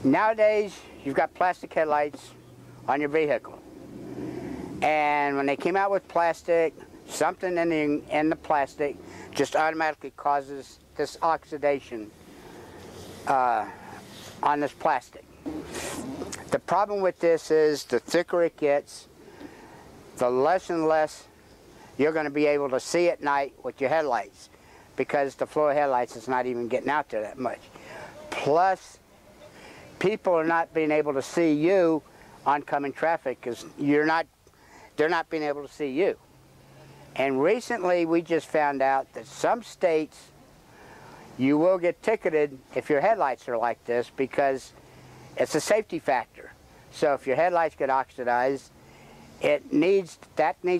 Nowadays, you've got plastic headlights on your vehicle. And when they came out with plastic, something in the plastic just automatically causes this oxidation on this plastic. The problem with this is the thicker it gets, the less and less you're going to be able to see at night with your headlights, because the flow of headlights is not even getting out there that much. Plus, people are not being able to see you oncoming traffic because they're not being able to see you. And recently we just found out that some states you will get ticketed if your headlights are like this, because it's a safety factor. So if your headlights get oxidized, that needs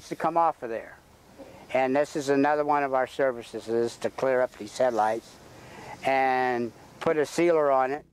to come off of there. And this is another one of our services, is to clear up these headlights and put a sealer on it.